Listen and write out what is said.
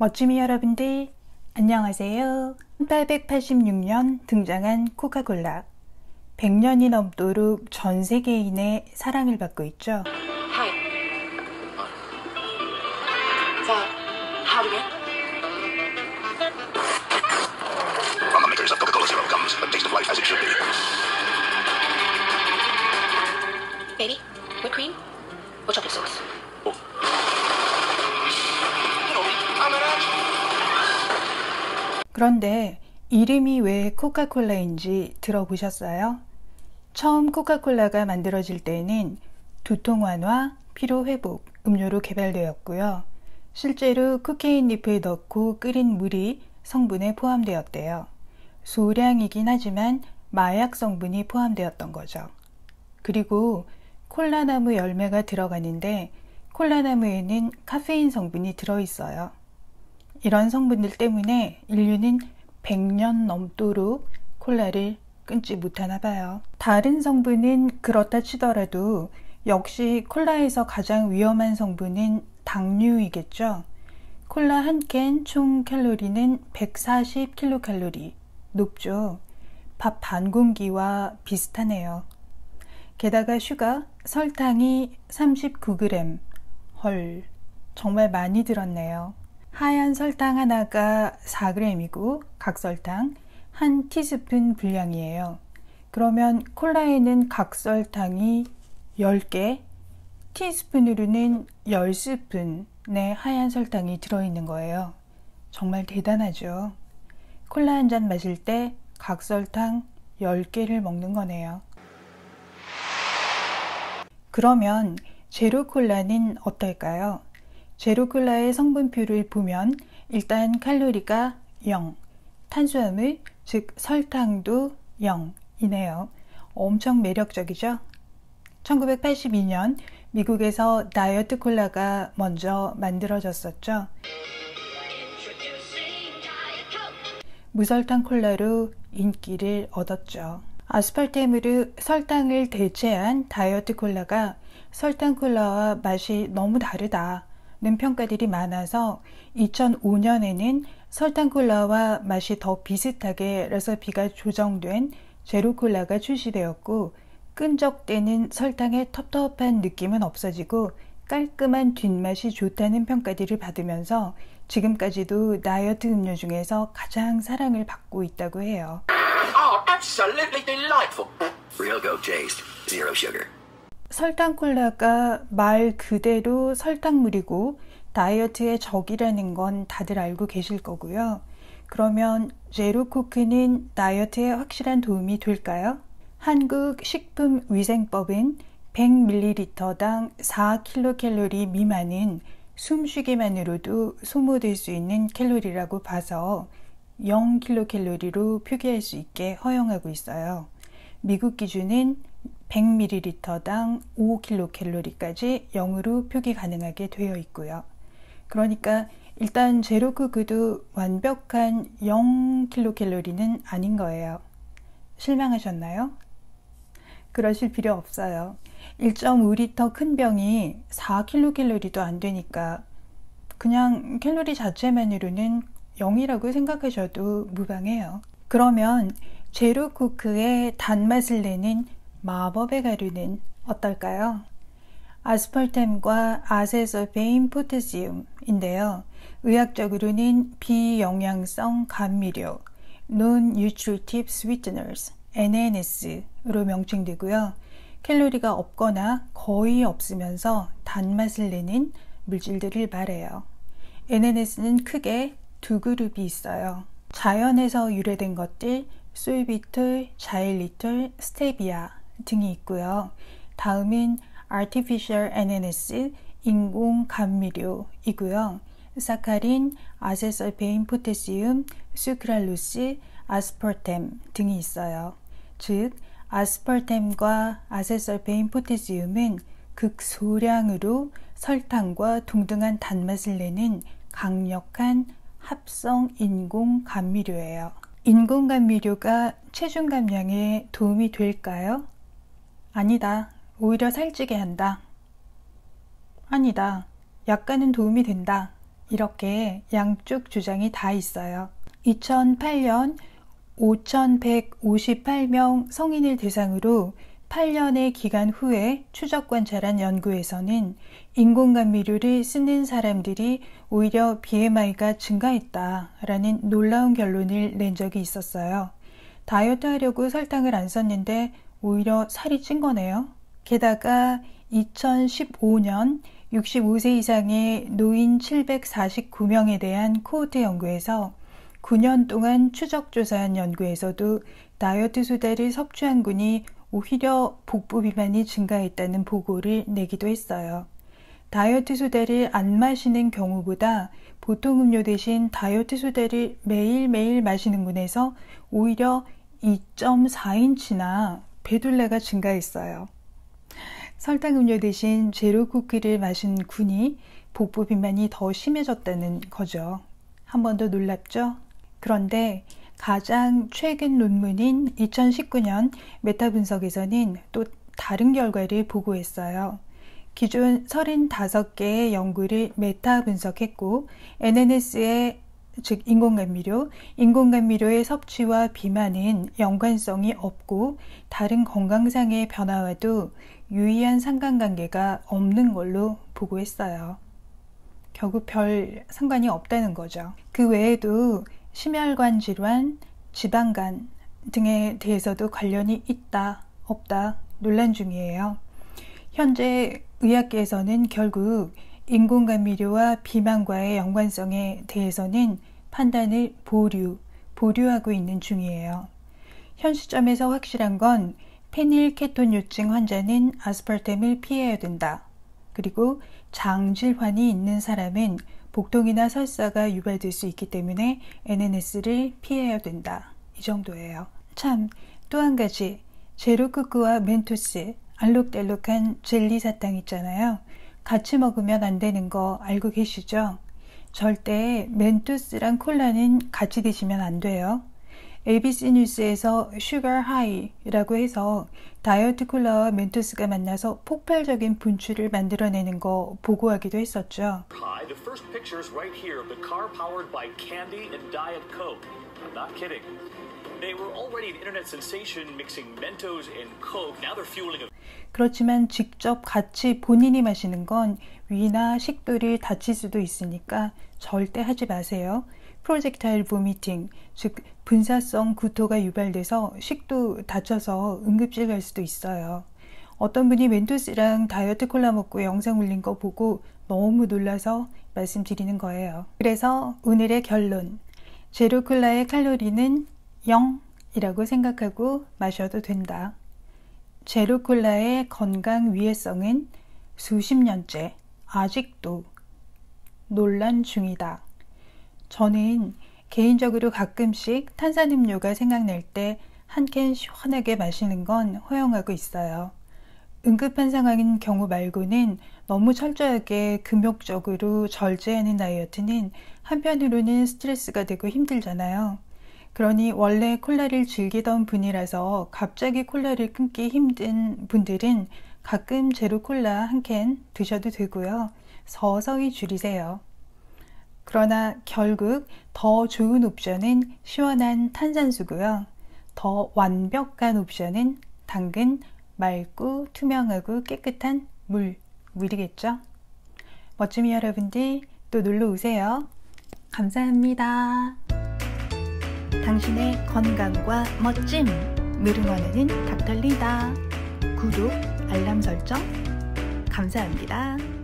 멋짐이 여러분들 안녕하세요. 1886년 등장한 코카콜라. 100년이 넘도록 전 세계인의 사랑을 받고 있죠. Hi. So, how do you? From the makers of Coca-Cola Zero comes the taste of life as it should be. Baby, whipped cream or chocolate sauce? 그런데 이름이 왜 코카콜라인지 들어보셨어요? 처음 코카콜라가 만들어질 때는 두통 완화, 피로 회복 음료로 개발되었고요. 실제로 코케인 잎을 넣고 끓인 물이 성분에 포함되었대요. 소량이긴 하지만 마약 성분이 포함되었던 거죠. 그리고 콜라나무 열매가 들어가는데 콜라나무에는 카페인 성분이 들어있어요. 이런 성분들 때문에 인류는 100년 넘도록 콜라를 끊지 못하나 봐요. 다른 성분은 그렇다 치더라도 역시 콜라에서 가장 위험한 성분은 당류이겠죠. 콜라 한 캔 총 칼로리는 140kcal, 높죠. 밥 반 공기와 비슷하네요. 게다가 슈가, 설탕이 39g. 헐, 정말 많이 들었네요. 하얀 설탕 하나가 4g이고 각설탕 한 티스푼 분량이에요. 그러면 콜라에는 각설탕이 10개, 티스푼으로는 10스푼의 하얀 설탕이 들어있는 거예요. 정말 대단하죠. 콜라 한 잔 마실 때 각설탕 10개를 먹는 거네요. 그러면 제로콜라는 어떨까요? 제로콜라의 성분표를 보면 일단 칼로리가 0, 탄수화물, 즉 설탕도 0이네요. 엄청 매력적이죠? 1982년 미국에서 다이어트 콜라가 먼저 만들어졌었죠. 무설탕 콜라로 인기를 얻었죠. 아스팔템으로 설탕을 대체한 다이어트 콜라가 설탕 콜라와 맛이 너무 다르다는 평가들이 많아서 2005년에는 설탕 콜라와 맛이 더 비슷하게 레시피가 조정된 제로 콜라가 출시되었고, 끈적대는 설탕의 텁텁한 느낌은 없어지고 깔끔한 뒷맛이 좋다는 평가들을 받으면서 지금까지도 다이어트 음료 중에서 가장 사랑을 받고 있다고 해요. Oh, absolutely delightful. Real goat taste, zero sugar. 설탕 콜라가 말 그대로 설탕물이고 다이어트의 적이라는 건 다들 알고 계실 거고요. 그러면 제로 코크는 다이어트에 확실한 도움이 될까요? 한국 식품위생법은 100ml당 4kcal 미만은 숨쉬기만으로도 소모될 수 있는 칼로리라고 봐서 0kcal로 표기할 수 있게 허용하고 있어요. 미국 기준은 100ml당 5kcal까지 0으로 표기 가능하게 되어 있고요. 그러니까 일단 제로코크도 완벽한 0kcal는 아닌 거예요. 실망하셨나요? 그러실 필요 없어요. 1.5리터 큰 병이 4kcal도 안 되니까 그냥 칼로리 자체만으로는 0이라고 생각하셔도 무방해요. 그러면 제로코크의 단맛을 내는 마법의 가루는 어떨까요? 아스팔템과 아세솔페인 포타시움인데요. 의학적으로는 비영양성 감미료, Non-Nutritive Sweeteners, NNS로 명칭되고요. 칼로리가 없거나 거의 없으면서 단맛을 내는 물질들을 말해요. NNS는 크게 두 그룹이 있어요. 자연에서 유래된 것들, 솔비톨, 자일리톨, 스테비아 등이 있고요. 다음은 Artificial NNS, 인공 감미료이고요. 사카린, 아세솔페인 포타시움, 수크랄로스, 아스파르템 등이 있어요. 즉, 아스파르템과 아세솔페인 포타시움은 극소량으로 설탕과 동등한 단맛을 내는 강력한 합성 인공 감미료예요. 인공 감미료가 체중 감량에 도움이 될까요? 아니다. 오히려 살찌게 한다. 아니다. 약간은 도움이 된다. 이렇게 양쪽 주장이 다 있어요. 2008년 5,158명 성인을 대상으로 8년의 기간 후에 추적 관찰한 연구에서는 인공감미료를 쓰는 사람들이 오히려 BMI가 증가했다라는 놀라운 결론을 낸 적이 있었어요. 다이어트 하려고 설탕을 안 썼는데 오히려 살이 찐 거네요. 게다가 2015년 65세 이상의 노인 749명에 대한 코호트 연구에서 9년 동안 추적조사한 연구에서도 다이어트 소다를 섭취한 군이 오히려 복부 비만이 증가했다는 보고를 내기도 했어요. 다이어트 소다를 안 마시는 경우보다 보통 음료 대신 다이어트 소다를 매일매일 마시는 군에서 오히려 2.4인치나 배둘레가 증가했어요. 설탕 음료 대신 제로 쿠키를 마신 군이 복부 비만이 더 심해졌다는 거죠. 한 번 더 놀랍죠? 그런데 가장 최근 논문인 2019년 메타 분석에서는 또 다른 결과를 보고했어요. 기존 35개의 연구를 메타 분석했고 NNS의 즉 인공감미료의 섭취와 비만은 연관성이 없고 다른 건강상의 변화와도 유의한 상관관계가 없는 걸로 보고했어요. 결국 별 상관이 없다는 거죠. 그 외에도 심혈관 질환, 지방간 등에 대해서도 관련이 있다, 없다 논란 중이에요. 현재 의학계에서는 결국 인공감미료와 비만과의 연관성에 대해서는 판단을 보류하고 있는 중이에요. 현 시점에서 확실한 건 페닐케톤요증 환자는 아스파탐을 피해야 된다. 그리고 장질환이 있는 사람은 복통이나 설사가 유발될 수 있기 때문에 NNS를 피해야 된다. 이 정도예요. 참, 또 한 가지 제로쿠크와 멘토스, 알록달록한 젤리 사탕 있잖아요. 같이 먹으면 안 되는 거 알고 계시죠? 절대 멘토스랑 콜라는 같이 드시면 안 돼요. ABC 뉴스에서 슈거 하이라고 해서 다이어트 콜라와 멘토스가 만나서 폭발적인 분출을 만들어내는 거 보고하기도 했었죠. The first pictures right here of the car powered by candy and Diet Coke. I'm not kidding. They were already an internet sensation mixing Mentos and Coke. Now they're fueling a 그렇지만 직접 같이 본인이 마시는 건 위나 식도를 다칠 수도 있으니까 절대 하지 마세요. 프로젝타일 보미팅, 즉 분사성 구토가 유발돼서 식도 다쳐서 응급실 갈 수도 있어요. 어떤 분이 멘토스랑 다이어트 콜라 먹고 영상 올린 거 보고 너무 놀라서 말씀드리는 거예요. 그래서 오늘의 결론, 제로 콜라의 칼로리는 0이라고 생각하고 마셔도 된다. 제로 콜라의 건강 위해성은 수십 년째 아직도 논란 중이다. 저는 개인적으로 가끔씩 탄산음료가 생각날 때 한 캔 시원하게 마시는 건 허용하고 있어요. 응급한 상황인 경우 말고는 너무 철저하게 금욕적으로 절제하는 다이어트는 한편으로는 스트레스가 되고 힘들잖아요. 그러니 원래 콜라를 즐기던 분이라서 갑자기 콜라를 끊기 힘든 분들은 가끔 제로 콜라 한 캔 드셔도 되고요. 서서히 줄이세요. 그러나 결국 더 좋은 옵션은 시원한 탄산수고요. 더 완벽한 옵션은 당근, 맑고 투명하고 깨끗한 물이겠죠. 멋짐이 여러분들 또 놀러 오세요. 감사합니다. 당신의 건강과 멋짐 응원하는 닥터 리다. 구독, 알람 설정 감사합니다.